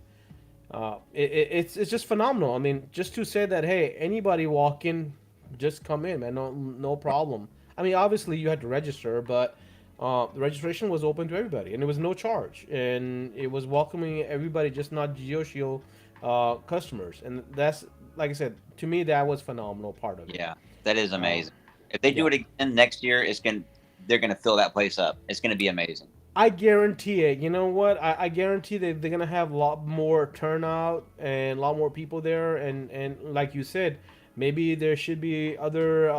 it's just phenomenal. I mean, just to say that, hey, anybody walk in, just come in, man. No problem. I mean, obviously you had to register, but the registration was open to everybody, and it was no charge, and it was welcoming everybody, just not GeoShield customers. And that's like I said, to me that was phenomenal part of it. Yeah, that is Um, amazing. If they do yeah. it again next year, they're gonna fill that place up. It's gonna be amazing. I guarantee it. You know what? I guarantee that they're gonna have a lot more turnout and a lot more people there. And like you said, maybe there should be other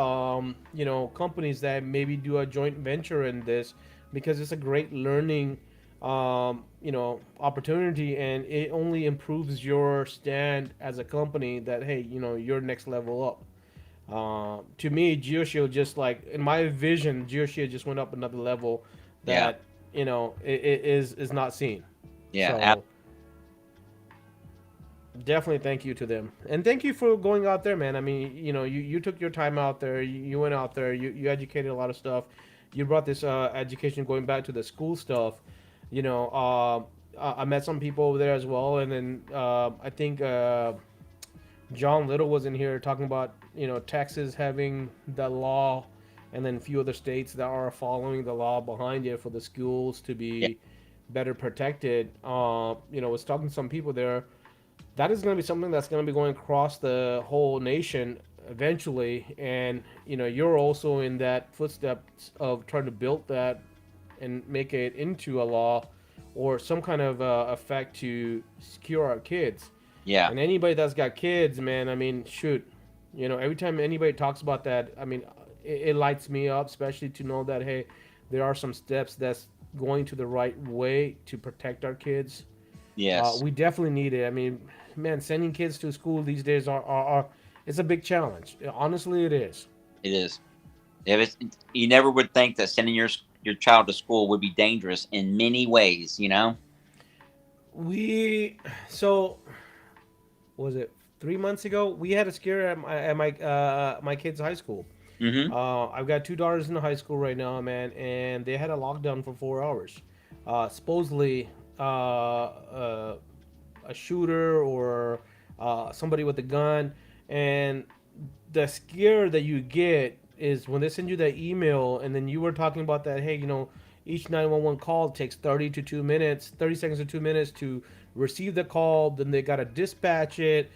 companies that maybe do a joint venture in this because it's a great learning opportunity, and it only improves your stand as a company that hey, you're next level up. To me, GeoShield just like in my vision, GeoShield just went up another level Yeah, that it is not seen. yeah, So definitely thank you to them, and thank you for going out there, man. I mean, you took your time out there. You went out there. You educated a lot of stuff. You brought this education going back to the school stuff. You know, I met some people over there as well, and then I think John Little was in here talking about Texas having the law, and then a few other states that are following the law behind it for the schools to yeah, be better protected. Was talking to some people there. That is going to be something that's going to be going across the whole nation eventually, and you're also in that footsteps of trying to build that and make it into a law or some kind of effect to secure our kids. yeah. And anybody that's got kids, man, I mean, shoot, every time anybody talks about that, I mean, it lights me up, especially to know that, hey, there are some steps that's going to the right way to protect our kids. Yes, We definitely need it. I mean, man, sending kids to school these days are it's a big challenge. Honestly, it is. it is. If you never would think that sending your child to school would be dangerous in many ways. You know. We so was it 3 months ago? We had a scare at my kid's high school. Mm-hmm. I've got two daughters in the high school right now, man, and they had a lockdown for 4 hours. Supposedly, a shooter or somebody with a gun, and the scare that you get is when they send you that email, and then you were talking about that. Hey, each 911 call takes 30 seconds to 2 minutes to receive the call. Then they gotta dispatch it.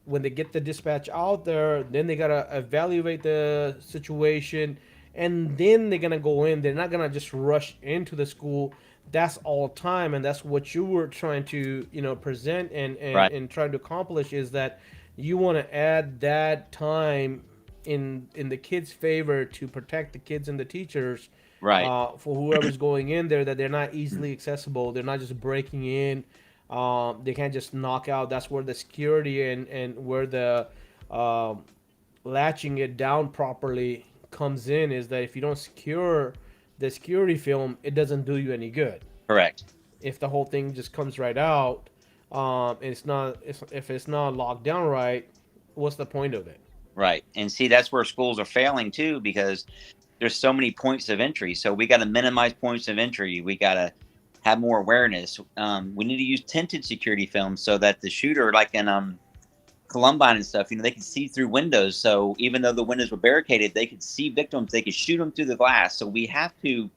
When they get the dispatch out there, then they gotta evaluate the situation, and then they're gonna go in. They're not gonna just rush into the school. That's all time, and that's what you were trying to present and Right. and trying to accomplish is that you want to add that time in the kids' favor to protect the kids and the teachers Right. for whoever's going in there, that they're not easily accessible. They're not just breaking in. They can't just knock out. That's where the security and where the um, latching it down properly comes in. Is that if you don't secure the security film, it doesn't do you any good. Correct. If the whole thing just comes right out, if it's not locked down right, what's the point of it? Right. And see, that's where schools are failing too, because there's so many points of entry. So we got to minimize points of entry. We got to have more awareness. We need to use tinted security film so that the shooter, like in Columbine and stuff, they could see through windows. So even though the windows were barricaded, they could see victims. They could shoot them through the glass. So we have to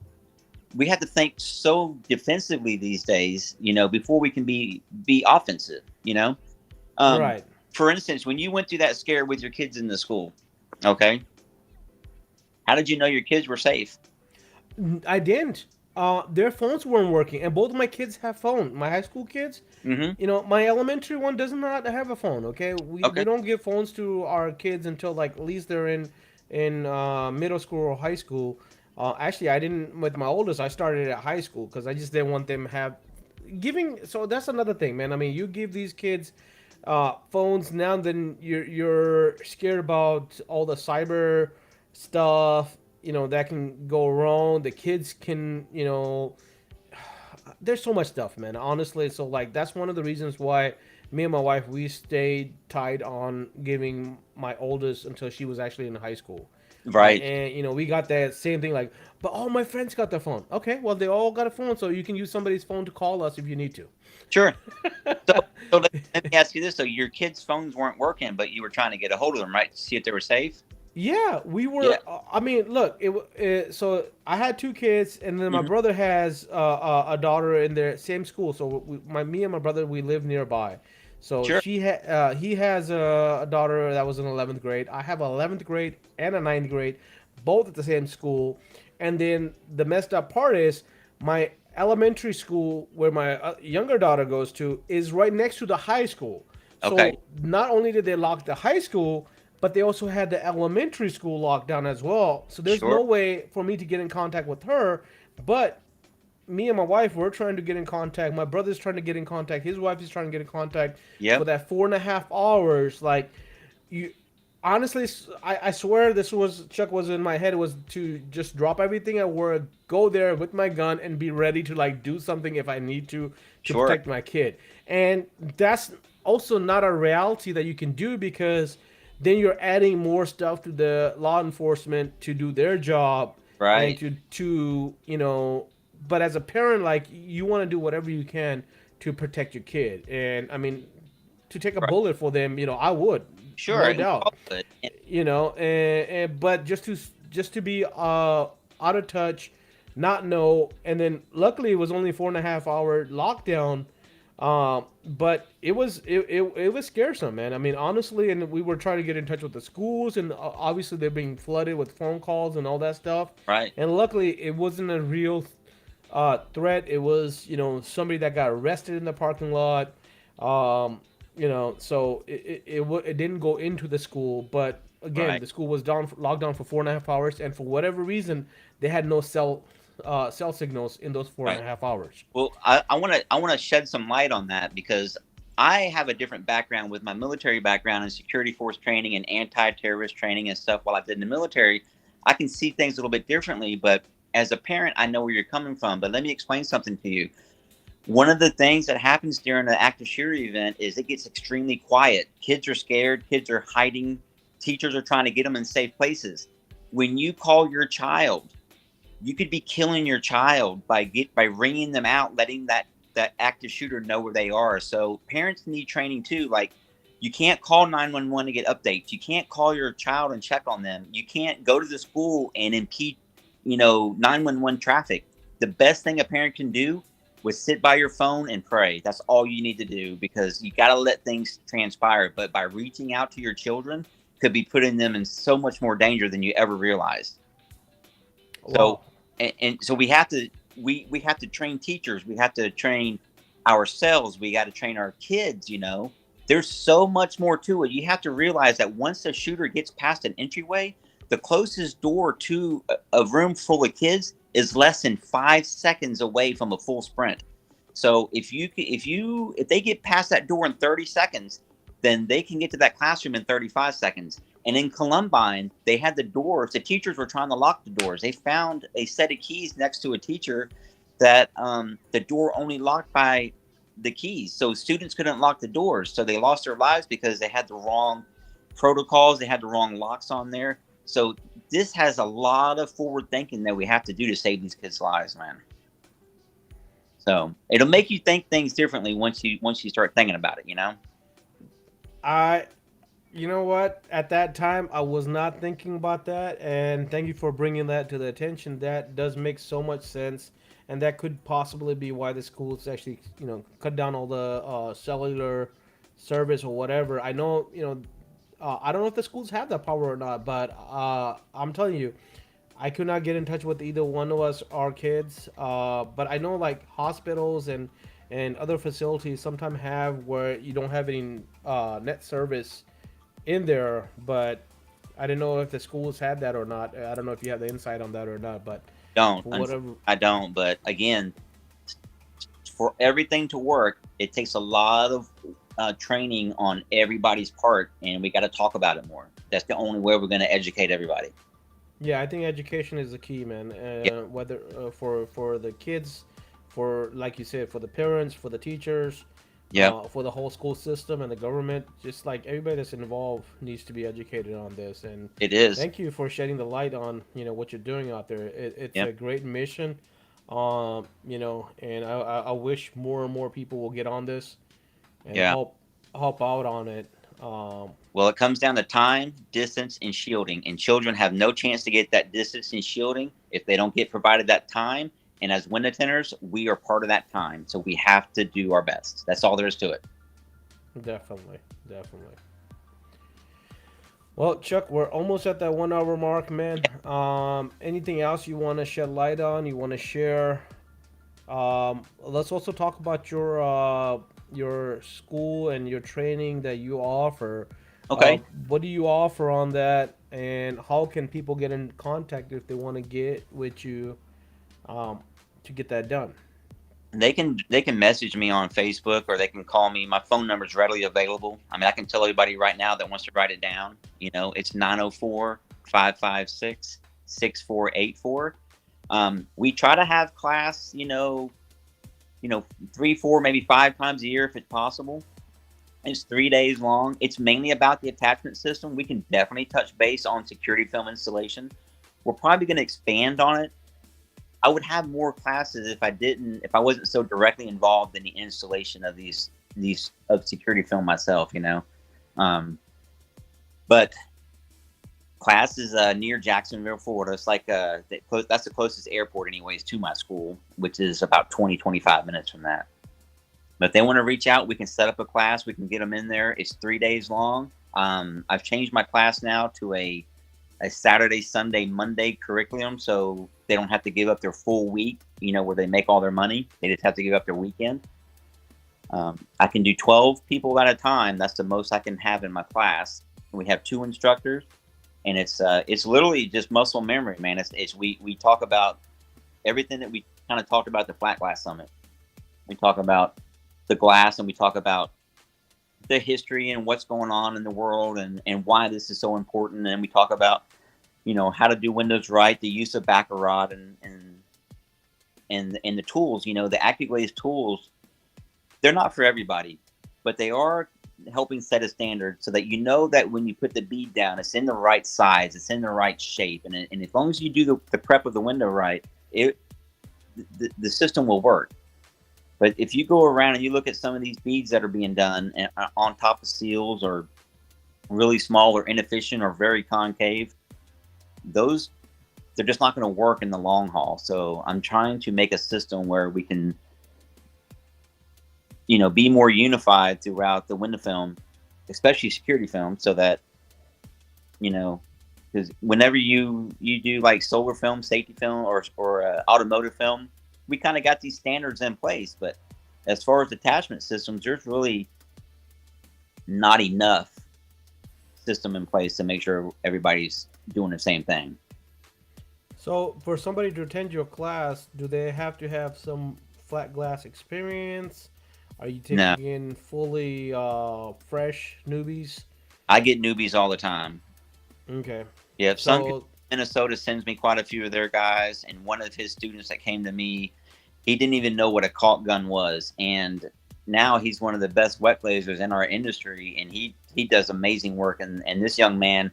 think so defensively these days, before we can be offensive. Um, Right. for instance, when you went through that scare with your kids in the school, okay, how did you know your kids were safe? I didn't. Their phones weren't working, and both of my kids have phones. My high school kids, Mm-hmm. my elementary one does not have a phone. Okay, we Okay. don't give phones to our kids until like at least they're in middle school or high school. Actually, I didn't with my oldest. I started at high school because I just didn't want them have giving. So that's another thing, man. I mean, you give these kids phones now, then you're scared about all the cyber stuff. That can go wrong. The kids can there's so much stuff, man. Honestly, so like that's one of the reasons why me and my wife we stayed tied on giving my oldest until she was actually in high school. Right. And we got that same thing like, but all my friends got their phone. Okay, well they all got a phone, so you can use somebody's phone to call us if you need to. Sure. So, let me ask you this: so your kids' phones weren't working, but you were trying to get a hold of them, right, to see if they were safe? Yeah, we were. Yeah. I mean, look. So I had two kids, and then my Hmm. brother has a daughter in the same school. So me and my brother, we live nearby. So Sure. he has a daughter that was in 11th grade. I have 11th grade and a ninth grade, both at the same school. And then the messed up part is my elementary school, where my younger daughter goes to, is right next to the high school. Okay. So not only did they lock the high school, but they also had the elementary school locked down as well. So there's Sure. no way for me to get in contact with her. But me and my wife, we're trying to get in contact. My brother's trying to get in contact. His wife is trying to get in contact for Yep. that 4.5 hours. Like, you, honestly, I swear this was Chuck was in my head. It was to just drop everything at work, go there with my gun, and be ready to like do something if I need to Sure. protect my kid. And that's also not a reality that you can do, because then you're adding more stuff to the law enforcement to do their job and Right. to but as a parent, like, you want to do whatever you can to protect your kid. And I mean, to take a Right. bullet for them, I would, Sure. no And we doubt. all would. And And but just to be out of touch, not know. And then luckily it was only 4.5 hour lockdown. But it was scaresome, man. I mean, honestly, and we were trying to get in touch with the schools, and obviously they're being flooded with phone calls and all that stuff. right. And luckily it wasn't a real threat. It was, somebody that got arrested in the parking lot. So it didn't go into the school. But again, Right. the school was locked down for 4.5 hours, and for whatever reason, they had no cell signals in those four and Right. a half hours. Well, I want to shed some light on that because I have a different background with my military background in security force training and anti-terrorist training and stuff. While I've been in the military, I can see things a little bit differently. But as a parent, I know where you're coming from. But let me explain something to you. One of the things that happens during an active shooter event is it gets extremely quiet. Kids are scared. Kids are hiding. Teachers are trying to get them in safe places. When you call your child, you could be killing your child by ringing them out, letting that active shooter know where they are. So parents need training too. Like, you can't call 911 to get updates. You can't call your child and check on them. You can't go to the school and impede 911 traffic. The best thing a parent can do was sit by your phone and pray. That's all you need to do, because you got to let things transpire. But by reaching out to your children could be putting them in so much more danger than you ever realized. So, Wow. and so we have to train teachers. We have to train ourselves. We got to train our kids. There's so much more to it. You have to realize that once a shooter gets past an entryway, the closest door to a room full of kids is less than 5 seconds away from a full sprint. So if they get past that door in 30 seconds, then they can get to that classroom in 35 seconds. And in Columbine, they had the doors. The teachers were trying to lock the doors. They found a set of keys next to a teacher that the door only locked by the keys. So students couldn't lock the doors. So they lost their lives because they had the wrong protocols. They had the wrong locks on there. So this has a lot of forward thinking that we have to do to save these kids' lives, man. So it'll make you think things differently once you start thinking about it. I You know what? At that time, I was not thinking about that, and thank you for bringing that to the attention. That does make so much sense, and that could possibly be why the schools actually, cut down all the cellular service or whatever. I know, I don't know if the schools have that power or not, but I'm telling you, I could not get in touch with either one of us, our kids. But I know like hospitals and other facilities sometimes have where you don't have any net service in there, but I didn't know if the schools had that or not. I don't know if you have the insight on that or not, but Don't. for whatever. I don't. But again, for everything to work, it takes a lot of training on everybody's part, and we got to talk about it more. That's the only way we're going to educate everybody. Yeah, I think education is the key, man. Yeah. Whether for the kids, for like you said, for the parents, for the teachers, Yep. for the whole school system and the government, just like everybody that's involved needs to be educated on this. And It is. thank you for shedding the light on what you're doing out there. It's Yep. a great mission, and I wish more and more people will get on this and Yeah. help out on it. Well, it comes down to time, distance, and shielding. And children have no chance to get that distance and shielding if they don't get provided that time. And as wind attenders, we are part of that time. So we have to do our best. That's all there is to it. Definitely, definitely. Well, Chuck, we're almost at that 1 hour mark, man. Anything else you want to shed light on? You want to share? Let's also talk about your school and your training that you offer. Uh, Okay. what do you offer on that, and how can people get in contact if they want to get with you um, to get that done? They can message me on Facebook or they can call me. My phone number is readily available. I mean, I can tell everybody right now that wants to write it down. It's 904-556-6484. We try to have class, 3, 4, maybe 5 times a year if it's possible. It's 3 days long. It's mainly about the attachment system. We can definitely touch base on security film installation. We're probably going to expand on it. I would have more classes if I wasn't so directly involved in the installation of these of security film myself. Um, but class is near Jacksonville, Florida. It's like that's the closest airport, anyways, to my school, which is about 20-25 minutes from that. But if they want to reach out, we can set up a class. We can get them in there. It's 3 days long. I've changed my class now to a Saturday, Sunday, Monday curriculum, so they don't have to give up their full week, where they make all their money. They just have to give up their weekend. I can do 12 people at a time. That's the most I can have in my class. We have 2 instructors, and it's literally just muscle memory, man. We talk about everything that we kind of talked about at the Flat Glass Summit. We talk about the glass, and we talk about the history and what's going on in the world, and why this is so important. And we talk about how to do windows right, the use of Baccarat, and the tools. The AccuGlaze tools, they're not for everybody, but they are helping set a standard so that that when you put the bead down, it's in the right size, it's in the right shape, and as long as you do the prep of the window right, the system will work. But if you go around and you look at some of these beads that are being done on top of seals, or really small or inefficient or very concave, they're just not going to work in the long haul. So I'm trying to make a system where we can, be more unified throughout the window film, especially security film, so that, because whenever you do like solar film, safety film, or automotive film, we kind of got these standards in place. But as far as attachment systems, there's really not enough system in place to make sure everybody's doing the same thing. So, for somebody to attend your class, do they have to have some flat glass experience? Are you No, taking in fully fresh newbies? I get newbies all the time. Okay. Yeah, Sun So, Minnesota sends me quite a few of their guys, and one of his students that came to me, he didn't even know what a caulk gun was, and now he's one of the best wet glazers in our industry, and he does amazing work. And this young man,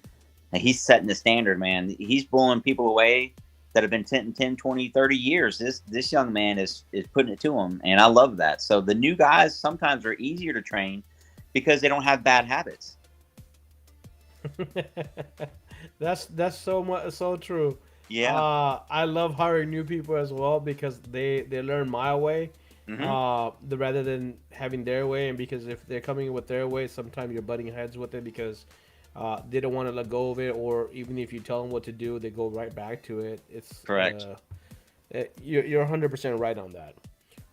he's setting the standard, man. He's blowing people away that have been tinting 10, 20, 30 years. This young man is putting it to them, and I love that. So the new guys sometimes are easier to train because they don't have bad habits. that's so true. Yeah. I love hiring new people as well because they learn my way, Hmm. rather than having their way. And because if they're coming in with their way, sometimes you're butting heads with it because they don't want to let go of it, or even if you tell them what to do, they go right back to it. Correct. You're 100% right on that.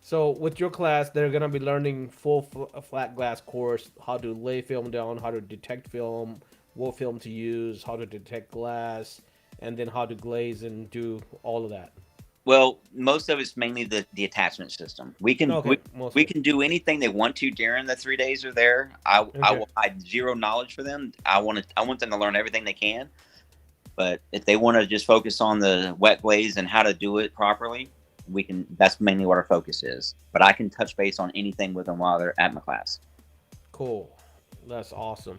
So with your class, they're gonna be learning full flat glass course, how to lay film down, how to detect film, what film to use, how to detect glass, and then how to glaze and do all of that. Well, most of it's mainly the attachment system. We can we, Okay, most we of it. can do anything they want to during the 3 days are there. I Okay, will hide zero knowledge for them. I want them to learn everything they can. But if they want to just focus on the wet glaze and how to do it properly, we can. That's mainly what our focus is. But I can touch base on anything with them while they're at my class. cool. That's awesome.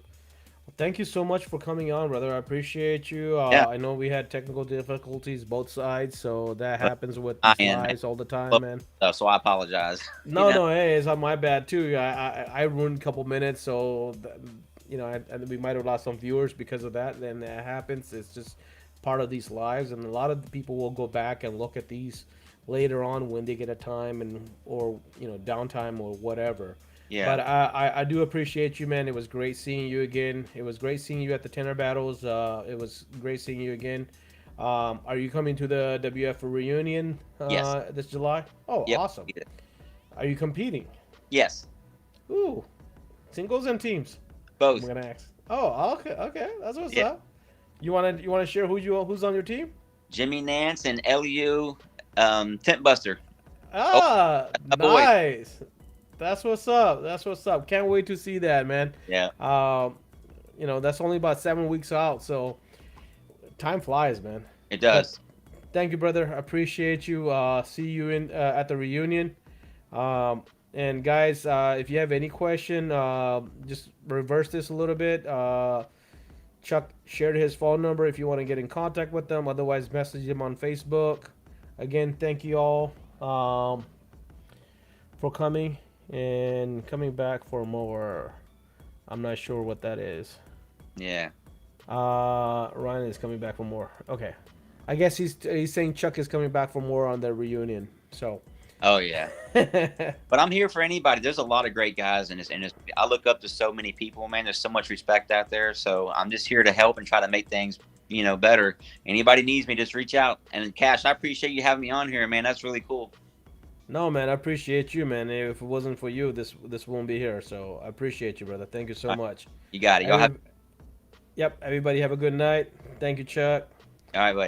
Well, thank you so much for coming on, brother. I appreciate you. Yeah, I know we had technical difficulties both sides, so that but happens with I these am, man. lives all the time, Well, man. so I apologize. you No, know. no, hey, it's not my bad too. I ruined a couple minutes, so and we might have lost some viewers because of that. Then that happens. It's just part of these lives, and a lot of the people will go back and look at these later on when they get a time and or downtime or whatever. Yeah. But I do appreciate you, man. It was great seeing you again. It was great seeing you at the Tenor Battles. It was great seeing you again. Are you coming to the WF reunion Yes. this July? Oh, Yep. awesome. Are you competing? Yes. Ooh, singles and teams. I'm Both. gonna ask. Oh, okay, okay. That's what's Yeah. up. You wanna share who's on your team? Jimmy Nance and LU Tent Buster. Oh, Ah, a boy. nice. That's what's up. That's what's up. Can't wait to see that, man. Yeah. That's only about 7 weeks out, so time flies, man. It But does. thank you, brother. Appreciate you. See you in at the reunion. And guys, if you have any question, just reverse this a little bit. Chuck shared his phone number if you want to get in contact with them. Otherwise, message him on Facebook. Again, thank you all for coming and coming back for more. I'm not sure what that is. Yeah. Ryan is coming back for more. Okay, I guess he's saying Chuck is coming back for more on the reunion. So. Oh yeah. But I'm here for anybody. There's a lot of great guys in this industry. I look up to so many people, man. There's so much respect out there. So I'm just here to help and try to make things, better. Anybody needs me, just reach out. And Cash, I appreciate you having me on here, man. That's really cool. No, man, I appreciate you, man. If it wasn't for you, this won't be here. So I appreciate you, brother. Thank you so All right. much. You got it. Y'all have. Yep. Everybody have a good night. Thank you, Chuck. All right, buddy.